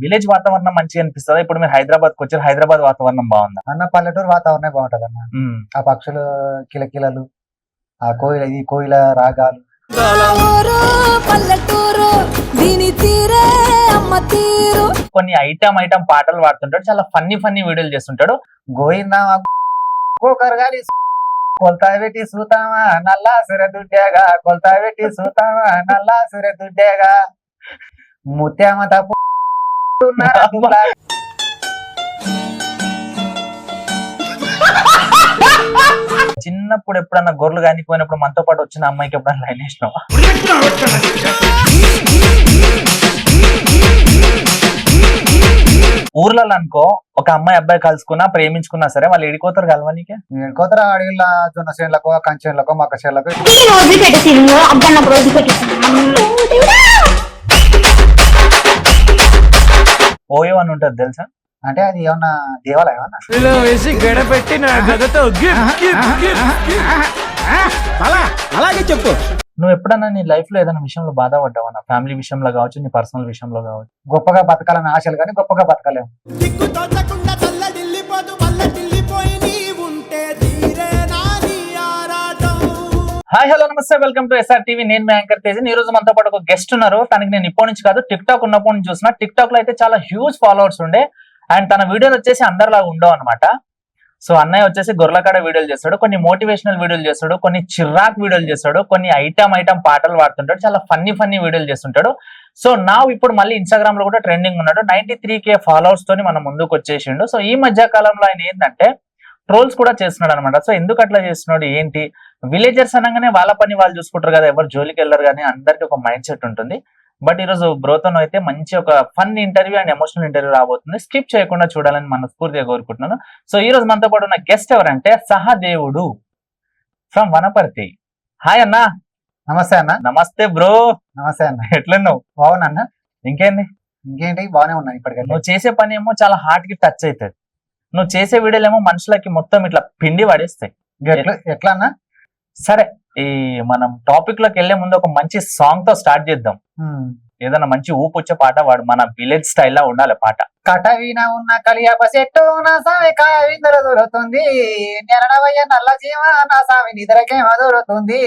Village వాతావరణం మంచిగా అనిపిస్తుందా? ఇప్పుడు మీరు హైదరాబాద్ కి వచ్చారు, హైదరాబాద్ వాతావరణం బాగుందా? అన్న పల్లెటూరు వాతావరణమే బాగుంటది అన్న. ఆ పక్షులు కిలకిలలు, ఆ కోయిల రాగాలు. పల్లెటూరు దీని తీరే అమ్మ తీరు. కొన్ని ఐటమ్ పాటలు పాడుతుంటాడు, చాలా ఫన్నీ వీడియోలు చేస్తుంటాడు. గోయిందా కోకరగాలి కొల్తా పెట్టి సూతామా నల్లా సురదుడ్డేగా, కొల్తా పెట్టి సూతామా నల్లా సురదుడ్డేగా, ముత్యామ తప్పు చిన్నప్పుడు ఎప్పుడన్నా గొర్రెలు కానిపోయినప్పుడు మనతో పాటు వచ్చిన అమ్మాయికి ఎప్పుడన్నా లైన్ వేసినావా? ఊర్లలో అనుకో ఒక అమ్మాయి అబ్బాయి కలుసుకున్నా ప్రేమించుకున్నా సరే వాళ్ళు ఎడిపోతారు కలవనికే. కొత్తర అడవిల జొన్న చేనులకో కంచెన్లకో మొక్క చేనులకు ఓయో అని ఉంటది తెలుసా? అంటే అది ఏమన్నా దేవాలయం అన్న. అలాగే చెప్పు. నువ్వు ఎప్పుడన్నా నీ లైఫ్ లో ఏదైనా విషయంలో బాధపడ్డావా? నా ఫ్యామిలీ విషయంలో కావచ్చు, నీ పర్సనల్ విషయంలో కావచ్చు. గొప్పగా బతకాలని ఆశలు కానీ గొప్పగా బతకలేము. హాయ్ హలో నమస్తే, వెల్కమ్ టు ఎస్ఆర్ టీవీ. నేను మీ యాంకర్ తేజ. ఈ రోజు మనతో పాటు ఒక గెస్ట్ ఉన్నారు. తనకి నేను ఇప్పటి నుంచి కాదు, టిక్ టాక్ ఉన్నప్పటి నుంచి చూసిన. టిక్ టాక్ లో అయితే చాలా హ్యూజ్ ఫాలోవర్స్ ఉండే, అండ్ తన వీడియోలు వచ్చేసి అందరిలాగా ఉండవు అనమాట. సో అన్నయ్య వచ్చేసి గొర్రెలకాడ వీడియోలు చేస్తాడు, కొన్ని మోటివేషనల్ వీడియోలు చేస్తాడు, కొన్ని చిరాక్ వీడియోలు చేస్తాడు, కొన్ని ఐటమ్ పాటలు పాడుతుంటాడు, చాలా ఫన్నీ వీడియోలు చేస్తుంటాడు. సో నా ఇప్పుడు మళ్ళీ ఇన్స్టాగ్రామ్ లో కూడా ట్రెండింగ్ ఉన్నాడు. 93K ఫాలోవర్స్ తోని మనం ముందుకు వచ్చేసిండు. సో ఈ మధ్య కాలంలో ఆయన ఏంటంటే ట్రోల్స్ కూడా చేస్తున్నాడు అనమాట. సో ఎందుకు అట్లా చేస్తున్నాడు ఏంటి? విలేజర్స్ అనగానే వాళ్ళ పని వాళ్ళు చూసుకుంటారు కదా, ఎవరు జోలికి వెళ్ళరు, కానీ అందరికి ఒక మైండ్ సెట్ ఉంటుంది. బట్ ఈ రోజు బ్రోతో అయితే మంచి ఒక fun interview and emotional interview రాబోతుంది. స్కిప్ చేయకుండా చూడాలని మనస్ఫూర్తిగా కోరుకుంటున్నాను. సో ఈ రోజు మనతో పాటు ఉన్న గెస్ట్ ఎవరంటే సహదేవుడు ఫ్రమ్ వనపర్తి. హాయ్ అన్న. నమస్తే అన్న. నమస్తే బ్రో. నమస్తే అన్న. ఎట్లున్నావు? బాగున్నా. ఇంకేంటి బాగానే ఉన్నా. ఇప్పటికే నువ్వు చేసే పని ఏమో చాలా హార్ట్ కి టచ్ అవుతుంది. నువ్వు చేసే వీడియోలు ఏమో మనుషులకి మొత్తం ఇట్లా పిండి పడేస్తాయి. ఎట్లా అన్న? సరే, ఈ మనం టాపిక్ లోకి వెళ్లే ముందు ఒక మంచి సాంగ్ తో స్టార్ట్ చేద్దాం. ఏదైనా మంచి ఊపు వచ్చే పాట వాడు, మన విలేజ్ స్టైల్ లా ఉండాలి పాట. కటవీన ఉన్న కలియాప చెట్టు నా సామి కావిందర దొరుకుతుంది, నెరడవయ్య నల్ల జీవ నా సామి నిద్రకేమ దొరుకుతుంది,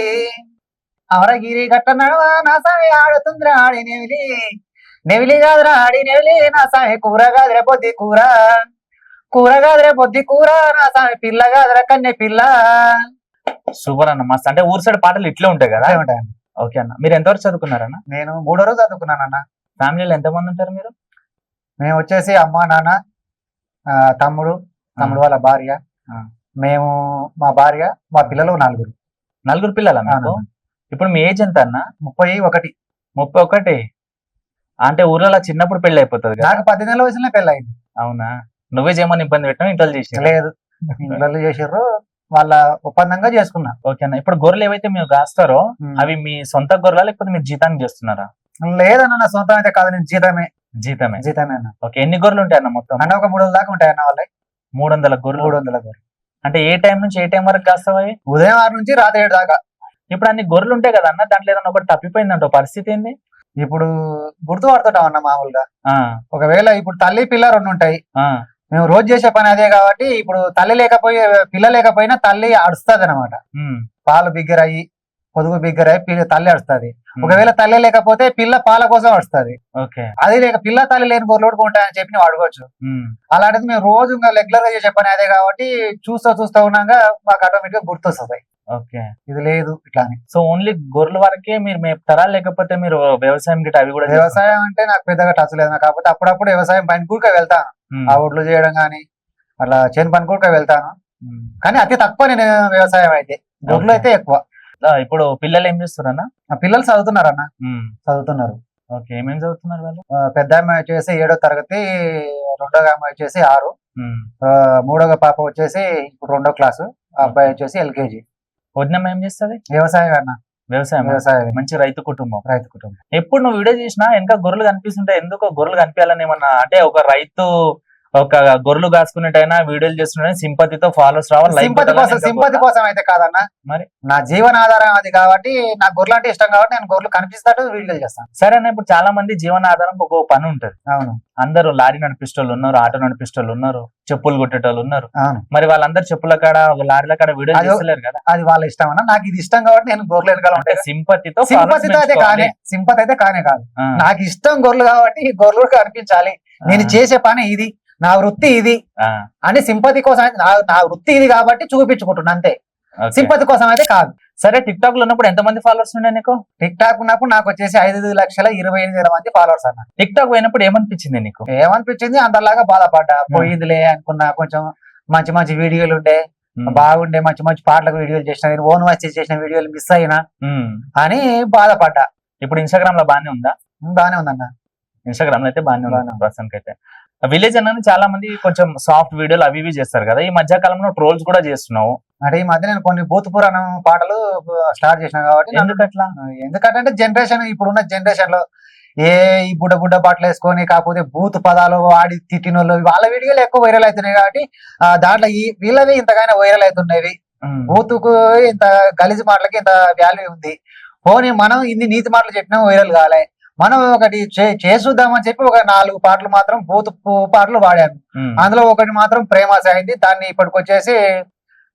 అవరగిరి గట్ట నడవ నా సామి ఆడుతుంది ఆడి నెవిలి, నెవిలి కాదురా ఆడి నెవిలి నా సామి కూర కాదురే పొద్ది కూర, కూర కాదురే పొద్ది కూర నా సామి పిల్ల కాదురా కన్నె పిల్ల. సూపర్ అన్న, మస్త్. అంటే ఊరు సైడ్ పాటలు ఇట్లే ఉంటాయి కదా. ఓకే అన్న, మీరు ఎంతవరకు చదువుకున్నారన్న? నేను 3వ రోజు చదువుకున్నానన్న. ఫ్యామిలీలో ఎంతమంది ఉంటారు మీరు? మేము వచ్చేసి అమ్మ నాన్న, తమ్ముడు వాళ్ళ భార్య, మేము, మా భార్య, మా పిల్లలు 4 పిల్లలు అన్న. ఇప్పుడు మీ ఏజ్ ఎంత అన్న? 31. 31. అంటే ఊర్లో చిన్నప్పుడు పెళ్లి అయిపోతుంది కదా? నాకు 18 ఏళ్ళ వయసులో పెళ్ళి అయింది. అవునా? నువ్వే చేయమని ఇబ్బంది పెట్టినా ఇంట్లో చేసి? లేదు, ఇంట్లో చేసారు, వాళ్ళ ఒప్పందంగా చేసుకున్నా. ఓకే అన్న. ఇప్పుడు గొర్రెలు ఏవైతే మీరు కాస్తారో అవి మీ సొంత గొర్రెలా లేకపోతే మీరు జీతానికి చేస్తున్నారా? లేదన్న, నా సొంతం అయితే కాదు, నేను జీతమే అన్న. ఓకే, ఎన్ని గొర్రెలు ఉంటాయి అన్న మొత్తం? అన్న ఒక 300 దాకా ఉంటాయి అన్న. వాళ్ళ 300 గొర్రెలు. 300 గొర్రెలు. అంటే ఏ టైం నుంచి ఏ టైం వరకు కాస్తావు అవి? ఉదయం 6 నుంచి రాత్రి 7 దాకా. ఇప్పుడు అన్ని గొర్రెలు ఉంటాయి కదా అన్న, దాంట్లో ఏదన్నా ఒకటి తప్పిపోయిందంట, పరిస్థితి ఏంది? ఇప్పుడు గుర్తుపడుతుంటాం అన్న మామూలుగా. ఒకవేళ ఇప్పుడు తల్లి పిల్ల 2 ఉంటాయి. మేము రోజు చేసే పని అదే కాబట్టి ఇప్పుడు పిల్ల లేకపోయినా తల్లి అడుస్తుంది అనమాట. పాలు బిగ్గరయ్యి, పొదుగు బిగ్గరయ్యి తల్లి అడుస్తుంది. ఒకవేళ తల్లి లేకపోతే పిల్ల పాల కోసం అడుస్తుంది. అది లేక పిల్ల తల్లి లేని గొర్రెలు ఉంటాయని చెప్పి నువ్వు అడగవచ్చు. అలాంటిది మేము రోజు రెగ్యులర్ గా చేసే పని అదే కాబట్టి చూస్తూ ఉన్నాగా మాకు ఆటోమేటిక్ గా గుర్తొస్తుంది. ఓకే, ఇది లేదు ఇట్లా అని. సో ఓన్లీ గొర్రెల వరకే మీరు మేపుతారా, లేకపోతే మీరు వ్యవసాయం గిట్ట అవి కూడా? వ్యవసాయం అంటే నాకు పెద్దగా టచ్ లేదు, కాకపోతే అప్పుడప్పుడు వ్యవసాయం పని కూడా వెళ్తాను. ఆ ఒడ్లు చేయడం గానీ అట్లా చేను పని కూడా వెళ్తాను, కానీ అతి తక్కువ నేను వ్యవసాయం అయితే. గొర్రెలు అయితే ఎక్కువ. ఇప్పుడు పిల్లలు ఏం చేస్తున్నారన్నా? పిల్లలు చదువుతున్నారు. ఓకే, ఏమేమి చదువుతున్నారు వాళ్ళు? పెద్ద అమ్మాయి వచ్చేసి 7వ తరగతి, 2వ అమ్మాయి వచ్చేసి 6, 3వ పాప వచ్చేసి ఇప్పుడు 2వ క్లాసు, అబ్బాయి వచ్చేసి LKG. వదినమ్మ ఏం చేస్తుంది? వ్యవసాయం అన్న. వ్యవసాయం. మంచి రైతు కుటుంబం. కుటుంబం. ఎప్పుడు నువ్వు వీడియో చేసినా ఇంకా గొర్రెలు కనిపిస్తుంటాయి, ఎందుకో గొర్రెలు కనిపించాలని ఏమన్నా? అంటే ఒక రైతు ఒక గొర్రెలు కాసుకున్నట్టయినా వీడియోలు చేస్తున్నా సింపతితో ఫాలోవర్స్ రావాలి, లైక్ సింపతి కోసం అయితే కాదన్న, మరి నా జీవనాధారం అది కాబట్టి నాకు గొర్రెలు అంటే ఇష్టం కాబట్టి నేను గొర్రెలు కనిపిస్తాడు వీడియోలు చేస్తాను. సరేనా. ఇప్పుడు చాలా మంది జీవనాధారం ఒక పని ఉంటది. అవును అందరూ లారీ నడిపిస్తోళ్ళు ఉన్నారు, ఆటో నడిపిస్తోళ్ళు ఉన్నారు, చెప్పులు కొట్టేటోళ్ళు ఉన్నారు. అవును, మరి వాళ్ళందరూ చెప్పుల కాడ లారీల కాడ వీడియో అది- చేస్తలేరు కదా. అది వాళ్ళ ఇష్టం అన్న, నాకు ఇది ఇష్టం కాబట్టి నేను గొర్రెలు వెనకాల అంటే ఉంటాయి. సింపతితో సింపతితో అయితే కానే, సింపతి అయితే కానే కాదు. నాకు ఇష్టం గొర్రెలు కాబట్టి ఈ గొర్రెలు కనిపించాలి, నేను చేసే పని ఇది, నా వృత్తి ఇది అని సింపతి కోసం అయితే నా వృత్తి ఇది కాబట్టి చూపించుకుంటున్నా అంతే, సింపతి కోసం అయితే కాదు. సరే, టిక్ టాక్ లో ఉన్నప్పుడు ఎంత మంది ఫాలోవర్స్ ఉండే నీకు? టిక్ టాక్ ఉన్నప్పుడు నాకు వచ్చేసి 5,28,000 మంది ఫాలోవర్స్ అన్న. టిక్ టాక్ పోయినప్పుడు ఏమనిపించింది నీకు? ఏమనిపించింది, అందరిలాగా బాధపడ్డా, పోయిందిలే అనుకున్నా. కొంచెం మంచి మంచి వీడియోలు ఉండే, బాగుండే, మంచి మంచి పాటలకు వీడియోలు చేసిన, నేను ఓన్ వాయిస్ చేసిన వీడియోలు మిస్ అయినా అని బాధపడ్డా. ఇప్పుడు ఇన్స్టాగ్రామ్ లో బానే ఉందా? బానే ఉందన్న, ఇన్స్టాగ్రామ్ లో అయితే బానే ఉంది ప్రస్తుతానికి అయితే. విలేజ్ అన్నది చాలా మంది కొంచెం సాఫ్ట్ వీడియోలు అవి ఇవి చేస్తారు కదా, ఈ మధ్య కాలంలో ట్రోల్స్ కూడా చేస్తున్నావు. అంటే ఈ మధ్య నేను కొన్ని భూత పురాణం పాటలు స్టార్ట్ చేసిన కాబట్టి ఎందుకట్లా? ఎందుకంటే జనరేషన్, ఇప్పుడున్న జనరేషన్ లో ఈ బుడ్డ బట్టలు వేసుకొని కాకపోతే బూత్ పదాలు వాడి తిట్టినోళ్ళు వాళ్ళ వీడియోలు ఎక్కువ వైరల్ అవుతున్నాయి కాబట్టి దాంట్లో వీళ్ళవి ఇంతగానే వైరల్ అవుతున్నాయి. బూతుకు ఇంత గలీజు మాటలకి ఇంత వాల్యూ ఉంది. పోనీ మనం ఇన్ని నీతి మాటలు చెప్పినా వైరల్ కాలే, మనం ఒకటి చేసుద్దామని చెప్పి ఒక 4 పాటలు మాత్రం బూత్ పాటలు వాడాను. అందులో ఒకటి మాత్రం ప్రేమ సాగింది, దాన్ని ఇప్పటికొచ్చేసి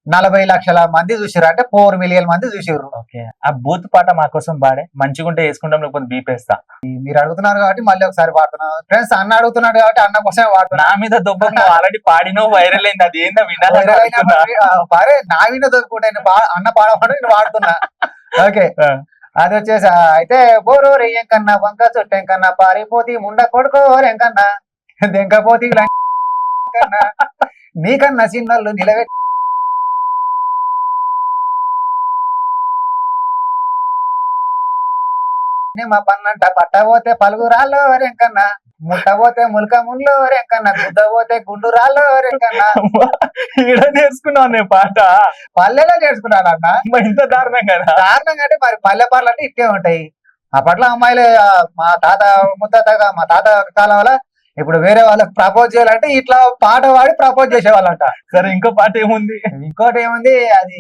40 లక్షల మంది చూసారు, అంటే 4 మిలియన్ మంది చూసారు. ఓకే, ఆ బూత్ పాట మా కోసం పాడే, మంచిగుంటే వేసుకుంటాం, లేకపోతే బీపేస్తా. మీరు అడుగుతున్నారు కాబట్టి మళ్ళీ ఒకసారి పాడుతున్నాను. ఫ్రెండ్స్, అన్న అడుగుతున్నాడు కాబట్టి అన్న కోసమే పాడుతున్నా. నా మీద దొబ్బకు ఆల్రెడీ పాడినో వైరల్ అయింది, అది ఏందో వినాలి. నా విన దొరుకుంటే అన్న పాడమంటే నేను పాడుతున్నా. ఓకే, అది వచ్చేసి అయితే బోరో రెయ్యం కన్నా వంక చుట్టం కన్నా పారిపోతి ముండ కొడుకో రెంకన్నా దెంకపోతి కన్నా నీకన్నా చిన్నోళ్ళు నిలబెట్టి మా పన్నంట పట్టబోతే పలుగురాల్లో రెంకన్నా ముట్టబోతే ములక ముళ్ళు రెంకన్నా గుద్దబోతే గుండు రాళ్ళు రెంకన్నా. ఈడ నేర్చుకున్నావు నేను పాట, పల్లెలో నేర్చుకున్నాను అన్న. ఇంత దారుణం కదా? దారుణం అంటే మరి పల్లె పాటలు అంటే ఇట్టే ఉంటాయి. అప్పట్లో అమ్మాయిలు మా తాత ముత్తాతగా మా తాత కాలం వల్ల ఇప్పుడు వేరే వాళ్ళకి ప్రపోజ్ చేయాలంటే ఇట్లా పాట పాడి ప్రపోజ్ చేసేవాళ్ళంట. సరే, ఇంకో పాట ఏముంది? ఇంకోటి ఏముంది, అది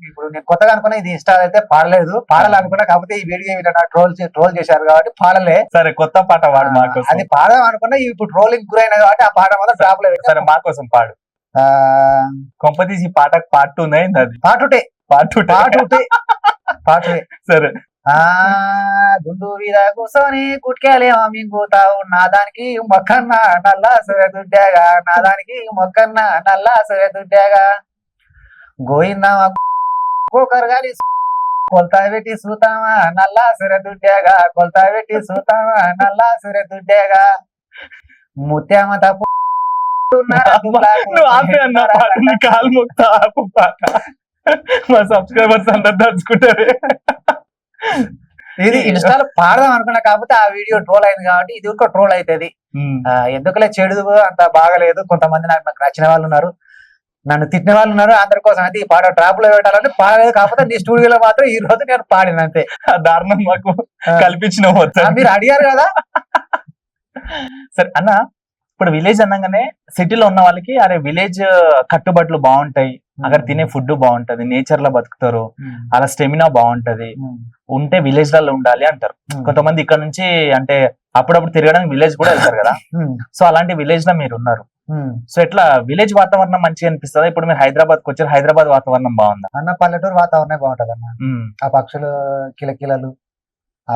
ఇప్పుడు నేను కొత్తగా అనుకున్నా, ఇది ఇన్స్టా అయితే పాడాలనుకున్నా, కాకపోతే ఈ వీడియో ట్రోల్ చేశారు కాబట్టి పాడలే. సరే, కొత్త పాట పాడు మాకోసం. అది పాడదాం అనుకున్నా, ఇప్పుడు ట్రోలింగ్ గురైన కాబట్టి ఆ పాట మాత్రం టాప్ లో. సరే, మాకోసం పాడు. కొంపతీసి ఈ పాటకు పార్ట్ 2 అయింది, అది పాటుటే. సరే, గుండు మీద కూర్చొని గుట్కేలేమో మింగుతావు, నాదానికి మొక్కన్న నల్లా సురదుడ్డాగా, నాదానికి మొక్కన్న నల్లా సురదుడ్డాగా, గోయినా కోకరు గాలి కొలతా పెట్టి సూతామా నల్లా సురదుడ్డాగా, కొలతా పెట్టి సూతామా నల్లా సురదుడ్డాగా, ముత్యామ తప్పు కాలు మొక్తా పాట మా సబ్స్క్రైబర్స్ అందరు దాచుకుంటారు. ఇది ఇన్స్టాలో పాడదాం అనుకున్నా, కాకపోతే ఆ వీడియో ట్రోల్ అయింది కాబట్టి ఇది ఒక ట్రోల్ అవుతుంది. ఎందుకులే, చెడు అంత బాగలేదు. కొంతమంది నాకు నచ్చిన వాళ్ళు ఉన్నారు, నన్ను తిట్టిన వాళ్ళు ఉన్నారు, అందరి కోసం అయితే ఈ పాట ట్రాప్ లో పెట్టాలంటే పాడలేదు. కాకపోతే నీ స్టూడియోలో మాత్రం ఈ రోజు నేను పాడిన అంతే. దారుణం మాకు కల్పించిన మీరు అడిగారు కదా. సరే అన్న, ఇప్పుడు విలేజ్ అనగానే సిటీలో ఉన్న వాళ్ళకి అరే విలేజ్ కట్టుబాట్లు బాగుంటాయి, అక్కడ తినే ఫుడ్ బాగుంటది, నేచర్ లో బతుకుతారు, అలా స్టెమినా బాగుంటది, ఉంటే విలేజ్ లలో ఉండాలి అంటారు. కొంతమంది ఇక్కడ నుంచి అంటే అప్పుడప్పుడు తిరగడానికి విలేజ్ కూడా వెళ్తారు కదా. సో అలాంటి విలేజ్ లో మీరు ఉన్నారు. సో ఎట్లా విలేజ్ వాతావరణం మంచిగా అనిపిస్తుందా? ఇప్పుడు మీరు హైదరాబాద్ కి వచ్చారు, హైదరాబాద్ వాతావరణం బాగుందా? అన్న పల్లెటూరు వాతావరణం బాగుంటది అన్న. ఆ పక్షులు కిలకిలలు, ఆ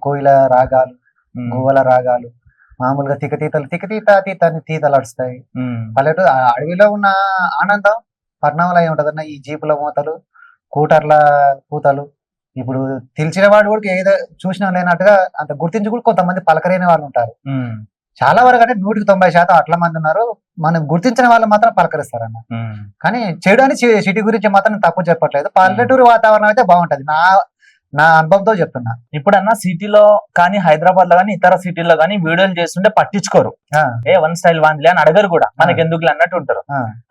కోయిల రాగాలు, గువ్వల రాగాలు, మామూలుగా తీతలు అడుస్తాయి. పల్లెటూరు అడవిలో ఉన్న ఆనందం పట్నంలో ఉంటదన్న. ఈ జీపుల మూతలు, కూటర్ల పూతలు, ఇప్పుడు తెలిసిన వాడు కూడా ఏదో చూసినా లేనట్టుగా అంత గుర్తించి కూడా కొంతమంది పలకరైన వాళ్ళు ఉంటారు. చాలా వరకు అంటే 190% అట్లా మంది ఉన్నారు. మనం గుర్తించిన వాళ్ళు మాత్రం పలకరిస్తారన్న. కానీ చెడు అని సిటీ గురించి మాత్రం తప్పు చెప్పట్లేదు. పల్లెటూరు వాతావరణం అయితే బాగుంటది, నా అనుభవంతో చెప్తున్నా. ఇప్పుడన్నా సిటీలో కానీ హైదరాబాద్ లో కానీ ఇతర సిటీలో కానీ వీడియోలు చేస్తుంటే పట్టించుకోరు, వన్ స్టైల్ వాన్లే అని అడగరు కూడా, మనకి ఎందుకు అన్నట్టు ఉంటారు.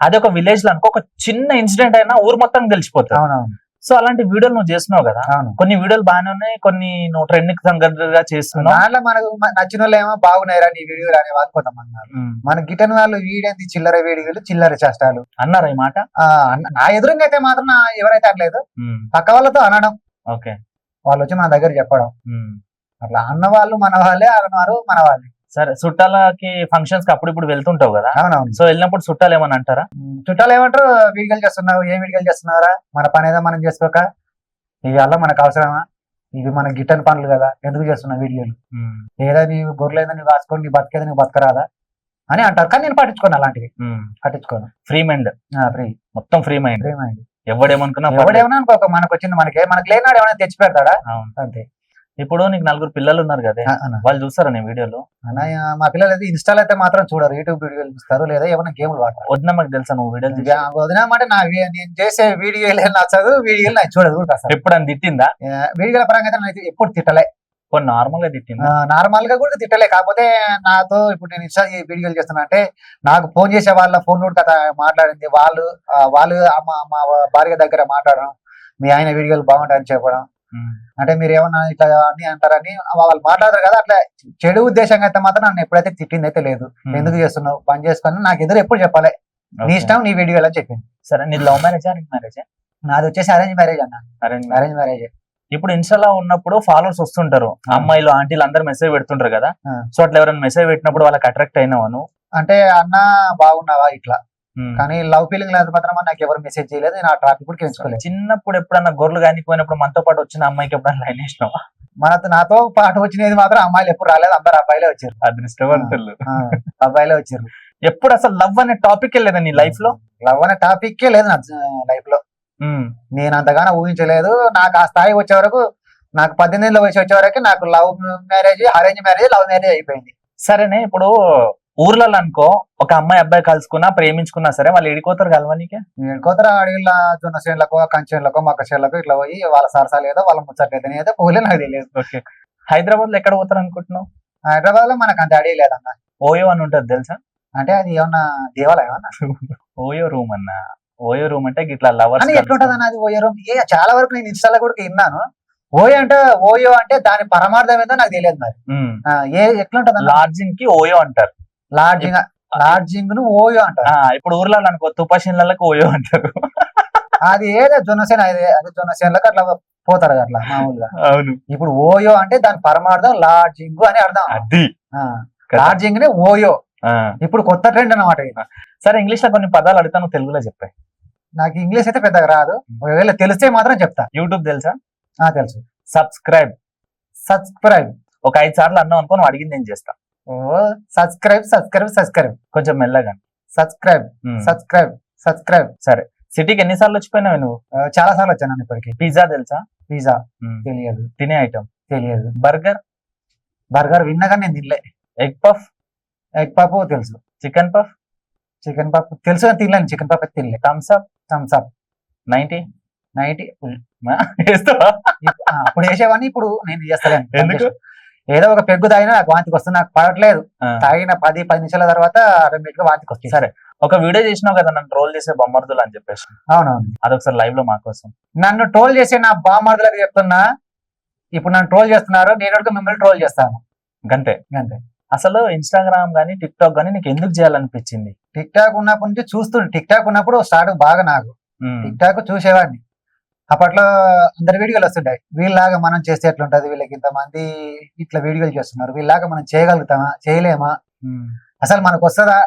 అదే ఒక విలేజ్ లో అనుకో, ఒక చిన్న ఇన్సిడెంట్ అయినా ఊరు మొత్తం తెలిసిపోతుంది. సో అలాంటి వీడియోలు నువ్వు చేస్తున్నావు కదా, అవును. కొన్ని వీడియోలు బాగానే ఉన్నాయి, కొన్ని నువ్వు ట్రెండింగ్ సంగతిగా చేస్తున్నావు. దాంట్లో మనకు నచ్చిన వాళ్ళు ఏమో బాగున్నాయిరా నీ వీడియో రాని వాళ్ళు కొంతమంది ఉన్నారు. మన గిటన్ వాళ్ళు వీడేంది చిల్లర వీడియోలు చిల్లర చేష్టాలు అన్నారా ఈ మాట? నా ఎదురుగా అయితే మాత్రం ఎవరైతే అనలేదు, పక్క వాళ్ళతో అనడం, ఓకే, వాళ్ళు వచ్చి మన దగ్గర చెప్పడం, అట్లా అన్న వాళ్ళు మన వాళ్ళే, అన్నారు మన వాళ్ళే. సరే, చుట్టాలకి ఫంక్షన్స్ కి అప్పుడు ఇప్పుడు వెళ్తుంటావు కదా, అవునవును. సో వెళ్ళినప్పుడు చుట్టాలు ఏమని అంటారా? చుట్టాలు ఏమంటారు, వీడియోలు చేస్తున్నావు, ఏం వీడియోలు చేస్తున్నారా, మన పని ఏదో మనం చేసుకోక ఇవాళ మనకు అవసరమా, ఇవి మన గిట్టని పనులు కదా, ఎందుకు చేస్తున్నావు వీడియోలు, ఏదో నీ గొర్రెలేదో నువ్వు కాసుకొని నీ బతికేదో నువ్వు బతకరాదా అని అంటారు. కానీ నేను పట్టించుకోను, అలాంటివి పట్టించుకోను. ఫ్రీ మైండ్, ఫ్రీ, మొత్తం ఫ్రీ మైండ్. Free mind. ఎవడేమనుకున్నా ఎవడేమన్నా అనుకో, మనకు వచ్చింది మనకు లేనాడు ఏమైనా తెచ్చి పెడతాడా, అంతే. ఇప్పుడు నీకు 4 పిల్లలు ఉన్నారు కదా, వాళ్ళు చూస్తారా నీ వీడియోలు? అన్నయ్య మా పిల్లలు అయితే ఇన్స్టాల్ అయితే మాత్రం చూడరు, యూట్యూబ్ వీడియోలు చూస్తారు, లేదా ఏమైనా గేమ్లు వాడతారు. వదిన మాకు తెలుసా నువ్వు వీడియోలు వదినమాట నేను చేసే వీడియోలు నచ్చదు, వీడియోలు నాకు చూడదు కూడా అసలు. ఎప్పుడు అని తిట్టిందా? వీడియోల పరంగా అయితే నేను ఎప్పుడు తిట్టలే, కొన్ని నార్మల్ గా తిట్టిందా? నార్మల్ గా కూడా తిట్టలే. కాకపోతే నాతో ఇప్పుడు నేను ఇన్స్టా వీడియోలు చేస్తున్నా అంటే నాకు ఫోన్ చేసే వాళ్ళ ఫోన్ కూడా కథ మాట్లాడింది, వాళ్ళు మా భార్య దగ్గర మాట్లాడడం, మీ ఆయన వీడియోలు బాగుంటాయని చెప్పడం, అంటే మీరు ఏమన్నా ఇట్లా అని అంటారని వాళ్ళు మాట్లాడతారు కదా, అట్లా చెడు ఉద్దేశంగా అయితే మాత్రం నన్ను ఎప్పుడైతే తిట్టింది అయితే లేదు. ఎందుకు చేస్తున్నావు, పని చేసుకొని నాకు ఎదురు ఎప్పుడు చెప్పాలి, నీ ఇష్టం నీ వీడియో అని చెప్పింది. సరే, నీ లవ్ మ్యారేజ్ అరేంజ్ మ్యారేజ్? నాది వచ్చేసి అరేంజ్ మ్యారేజ్ అన్న. Arrange marriage. ఇప్పుడు ఇన్స్టాలో ఉన్నప్పుడు ఫాలోవర్స్ వస్తుంటారు, అమ్మాయిలు ఆంటీలు అందరు మెసేజ్ పెడుతుంటారు కదా, సో అట్లా ఎవరైనా మెసేజ్ పెట్టినప్పుడు వాళ్ళకి అట్రాక్ట్ అయినావా నువ్వు? అంటే అన్న బాగున్నావా ఇట్లా, కానీ లవ్ ఫీలింగ్ లేదు మాత్రం నాకు ఎవరు మెసేజ్ చేయలేదు, నేను ఆ ట్రాఫిక్ కూడా ఎంచుకోలేదు. చిన్నప్పుడు ఎప్పుడన్నా గొర్రెలు కానీ పోయినప్పుడు మనతో పాటు వచ్చిన అమ్మాయికి ఎప్పుడన్నా లైన్ వేసినావా? నాతో పాటు వచ్చినది మాత్రం అమ్మాయిలు ఎప్పుడు రాలేదు, అందరు అబ్బాయిలే వచ్చారు. అదృష్టవంతులు, అబ్బాయిలే వచ్చారు. ఎప్పుడు అసలు లవ్ అనే టాపిక్ లేదా నీ లైఫ్ లో? లవ్ అనే టాపిక్ లేదు నా లైఫ్ లో, నేను అంతగానో ఊహించలేదు. నాకు ఆ స్థాయి వచ్చే వరకు, నాకు 18 ఏళ్ళ వయసు వచ్చే వరకు నాకు love marriage, arrange marriage, love marriage అయిపోయింది. సరేనే, ఇప్పుడు ఊర్లలో అనుకో ఒక అమ్మాయి అబ్బాయి కలుసుకున్నా ప్రేమించుకున్నా సరే వాళ్ళు ఎడిపోతారు కలవనికి? ఎడిపోతారు అడవిలో జొన్న చేనులకు, కంచెన్లకు, మొక్క చేనులకు ఇట్లా పోయి వాళ్ళ సరసాలు ఏదో వాళ్ళ ముచ్చట్లేదు ఏదో పోలే, నాకు తెలియదు. ఓకే, హైదరాబాద్ లో ఎక్కడ పోతారు అనుకుంటున్నావు? హైదరాబాద్ లో మనకు అంత అడవి లేదన్న. ఓయో అని ఉంటది తెలుసా? అంటే అది ఏమన్నా దేవాలయం అన్న? ఓయో రూమ్ అన్న. ఓయో రూమ్ అంటే ఇట్లా లవర్స్ ఎట్లుంటది అన్న అది ఓయో రూమ్? చాలా వరకు నేను ఇన్స్టాలో కూడా విన్నాను. ఓయో అంటే దాని పరమార్థం ఏదో నాకు తెలియదు మరి. ఎట్లుంటది? లాడ్జింగ్ కి ఓయో అంటారు. లాడ్జింగ్ ను ఓయో అంటారు. ఇప్పుడు ఊర్లలో అనుకో తుపాషన్లకు ఓయో అంటారు. అది ఏదో జొన్నసేన, అదే జొన్నసేనలకు అట్లా పోతారు అట్లా మామూలుగా. అవును. ఇప్పుడు ఓయో అంటే దాని పరమార్థం లాడ్జింగ్ అని అర్థం. అది లాడ్జింగ్ నే ఓయో. ఇప్పుడు కొత్త ట్రెండ్ అన్నమాట. సరే, ఇంగ్లీష్ లో కొన్ని పదాలు అడుగుతాను, తెలుగులో చెప్పాయి. నాకు ఇంగ్లీష్ అయితే పెద్దగా రాదు, ఒకవేళ తెలిస్తే మాత్రం చెప్తా. యూట్యూబ్ తెలుసా? తెలుసు. సబ్స్క్రైబ్. ఒక 5 సార్లు అన్నావు అనుకో, నువ్వు అడిగింది నేను చేస్తా. సబ్స్క్రైబ్ కొంచెం మెల్లగా. సబ్స్క్రైబ్. సరే, సిటీకి ఎన్నిసార్లు వచ్చిపోయినావు నువ్వు? చాలా సార్లు వచ్చాను ఇప్పటికి. పిజ్జా తెలుసా? పిజ్జా తెలియదు. తినే ఐటమ్ తెలియదు. బర్గర్ విన్నగా నేను తినలే. ఎగ్ పఫ్ తెలుసు. చికెన్ పఫ్ తెలుసు, తినలేను. చికెన్ పఫ్ అయితే తినలే. థమ్స్ అప్ 90 అప్పుడు వేసేవాడిని, ఇప్పుడు నేను చేస్తలేను. ఎందుకు? ఏదో ఒక పెగ్గు తాగినా నాకు వాంతికి వస్తుంది, నాకు పడట్లేదు. తాగిన 10 నిమిషాల తర్వాత ఆటోమేటిక్ గా వాంతికి వస్తుంది. సరే, ఒక వీడియో చేసినావు కదా నన్ను ట్రోల్ చేసే బొమ్మర్దులు అని చెప్పేసి. అవునవును. అదొకసారి లైవ్ లో మా కోసం. నన్ను ట్రోల్ చేసే నా బామ్మర్దులకు చెప్తున్నా, ఇప్పుడు నన్ను ట్రోల్ చేస్తున్నారు, నేను మిమ్మల్ని ట్రోల్ చేస్తాను. గంతే. అసలు ఇన్స్టాగ్రామ్ గానీ టిక్ టాక్ గానీ నీకు ఎందుకు చేయాలనిపించింది? టిక్ టాక్ ఉన్నప్పటి నుంచి చూస్తుండే. టిక్ టాక్ ఉన్నప్పుడు స్టార్ట్ బాగా నాకు టిక్ టాక్ చూసేవాడిని. అప్పట్లో అందరి వీడియోలు వస్తుంటాయి, వీళ్ళలాగా మనం చేస్తే ఎట్లుంటది, వీళ్ళకి ఇంతమంది ఇట్లా వీడియోలు చేస్తున్నారు, వీళ్ళలాగా మనం చేయగలుగుతామా, చేయలేమా, అసలు మనకు వస్తుందా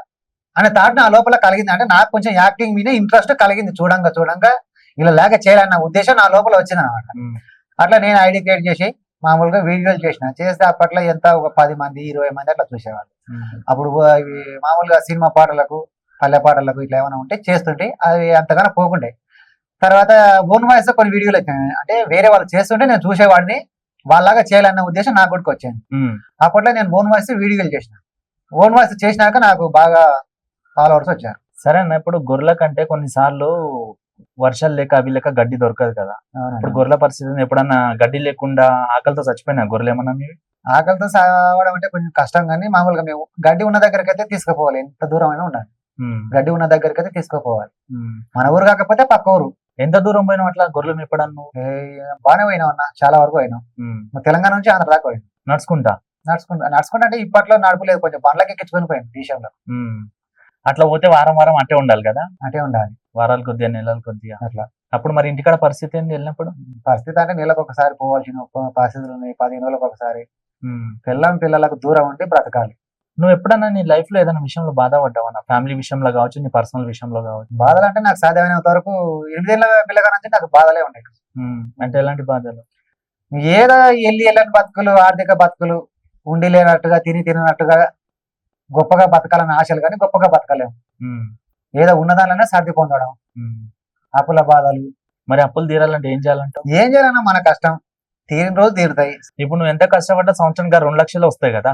అనే థాట్ నా లోపల కలిగింది. అంటే నాకు కొంచెం యాక్టింగ్ మీద ఇంట్రెస్ట్ కలిగింది. చూడంగా ఇలా లాగా చేయాలన్న ఉద్దేశం నా లోపల వచ్చింది అనమాట. అట్లా నేను ఐడి క్రియేట్ చేసి మామూలుగా వీడియోలు చేస్తే అప్పట్లో ఎంత ఒక 10 మంది 20 మంది అట్లా చూసేవాళ్ళు. అప్పుడు మామూలుగా సినిమా పాటలకు, పల్లె పాటలకు ఇట్లా ఏమైనా ఉంటే చేస్తుంటే అవి అంతగానో పోకుండే. తర్వాత ఓన్ వాయిస్ కొన్ని వీడియోలు వచ్చాయి, అంటే వేరే వాళ్ళు చేస్తుంటే నేను చూసేవాడిని, వాళ్ళలాగా చేయాలన్న ఉద్దేశం నాకు కూడా వచ్చింది. అప్పట్లో నేను ఓన్ వాయిస్ వీడియోలు చేసిన. ఓన్ వాయిస్ చేసినాక నాకు బాగా ఫాలోవర్స్ వచ్చారు. సరే అన్న, ఇప్పుడు గొర్రెల కంటే కొన్నిసార్లు వర్షాలు లేక అవి లేక గడ్డి దొరకదు కదా. ఇప్పుడు గొర్రెల పరిస్థితి ఎప్పుడన్నా గడ్డి లేకుండా ఆకలితో చచ్చిపోయినా గొర్రెలు ఏమన్నా? ఆకలితో సాగడం అంటే కొంచెం కష్టం, కానీ మామూలుగా మేము గడ్డి ఉన్న దగ్గరికి అయితే తీసుకుపోవాలి, ఎంత దూరం అయినా ఉండాలి. గడ్డి ఉన్న దగ్గరికి అయితే తీసుకుపోవాలి. మన ఊరు కాకపోతే పక్క ఊరు, ఎంత దూరం పోయినావు అట్లా గొర్రెలు మేపడం నువ్వు? బాగానే పోయినాం అన్న, చాలా వరకు పోయినాం. తెలంగాణ నుంచి ఆంధ్ర దాకా పోయినాం నడుచుకుంటా. నడుచుకుంటా అంటే ఇప్పట్లో నడుపు లేదు, కొంచెం బండ్లకి ఎక్కించుకొని పోయాం దేశంలో. అట్లా పోతే వారం వారం అట్టే ఉండాలి కదా? అటే ఉండాలి, వారాల కొద్దిగా నెలల కొద్దిగా అట్లా. అప్పుడు మరి ఇంటికాడ పరిస్థితి ఏంది వెళ్ళినప్పుడు? పరిస్థితి అంటే నెలకు ఒకసారి పోవాల్సిన పరిస్థితులు ఉన్నాయి, 15 రోజులకు ఒకసారి. పిల్లలకు దూరం ఉండి బ్రతకాలి. నువ్వు ఎప్పుడన్నా నీ లైఫ్ లో ఏదైనా విషయంలో బాధపడ్డావా? ఫ్యామిలీ విషయంలో కావచ్చు, నీ పర్సనల్ విషయంలో కావచ్చు. బాధలు అంటే నాకు సాధ్యమైనంత వరకు 8 ఏళ్ళ పిల్లగా నుంచి నాకు బాధలే ఉన్నాయి. అంటే ఎలాంటి బాధలు? ఏదో వెళ్ళని బతుకులు, ఆర్థిక బతుకులు, ఉండి లేనట్టుగా తినట్టుగా గొప్పగా బతకాలని ఆశలు కానీ గొప్పగా బతకలేము. ఏదో ఉన్నదానిలోనే సర్ది పొందడం, అప్పుల బాధలు. మరి అప్పులు తీరాలంటే ఏం చేయాలంటావు? ఏం చేయాలన్నా మన కష్టం తీరిన రోజు తీరుతాయి. ఇప్పుడు నువ్వు ఎంత కష్టపడ్డా సంవత్సరానికి 2 లక్షలు వస్తాయి కదా.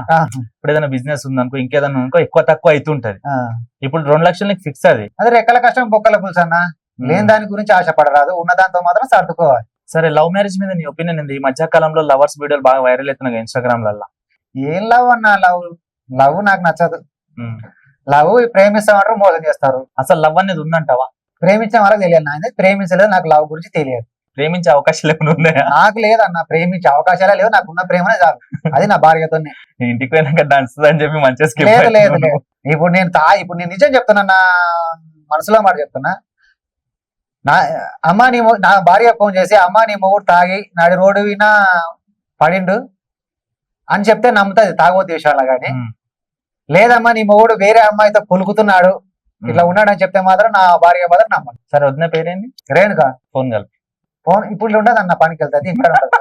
ఇప్పుడు ఏదైనా బిజినెస్ ఉందనుకో, ఇంకేదైనా అనుకో, ఎక్కువ తక్కువ అవుతుంటది. ఇప్పుడు 2 లక్షలు నీకు ఫిక్స్. అది రెక్కల కష్టం బొక్కల పులుసు అన్న. లేని దాని గురించి ఆశపడరాదు, ఉన్న దాంతో మాత్రం సర్దుకోవాలి. సరే, లవ్ మ్యారేజ్ మీద నీ ఒపీనియన్ ఏంది? ఈ మధ్య కాలంలో లవర్స్ వీడియోలు బాగా వైరల్ అవుతున్నాయి ఇన్స్టాగ్రామ్ లలో. ఏం లవ్ అన్న, లవ్ నాకు నచ్చదు. లవ్ ప్రేమిస్తామంటారు, మోసం చేస్తారు. అసలు లవ్ అనేది ఉందంటావా? ప్రేమించే వాళ్ళకి తెలియదు, నాయన ప్రేమించలేదు. నాకు లవ్ గురించి తెలియదు. ప్రేమించే అవకాశాలు ఏమైనా ఉన్నాయా? నాకు లేదన్న, ప్రేమించే అవకాశాలే లేవు. నాకున్న ప్రేమనే చాలు, అది నా భార్యతోనే. ఇంటికి పోయినాక డాన్స్ అని చెప్పి మంచిగా skip లేదు లేదు అయిపోయావు. లేదు. ఇప్పుడు నేను నిజం చెప్తున్నా, నా మనసులో మాట చెప్తున్నా. నా భార్య ఫోన్ చేసి, అమ్మ నీ మొగుడు తాగి నాడు రోడ్డు వినా పడిండు అని చెప్తే నమ్ముతుంది తాగోతు విషయాల్లో. కానీ లేదమ్మా నీ మొగుడు వేరే అమ్మాయితో పులుకుతున్నాడు, ఇట్లా ఉన్నాడు అని చెప్తే మాత్రం నా భార్య మాత్రం నమ్మను. సరే, వదిన పేరేంది? రేణుకా. ఫోన్ కలిపి. ఫోన్ ఇప్పుడు ఉండదు అన్న, పనికి వెళ్తుంది. ఇక్కడ ఉండదు.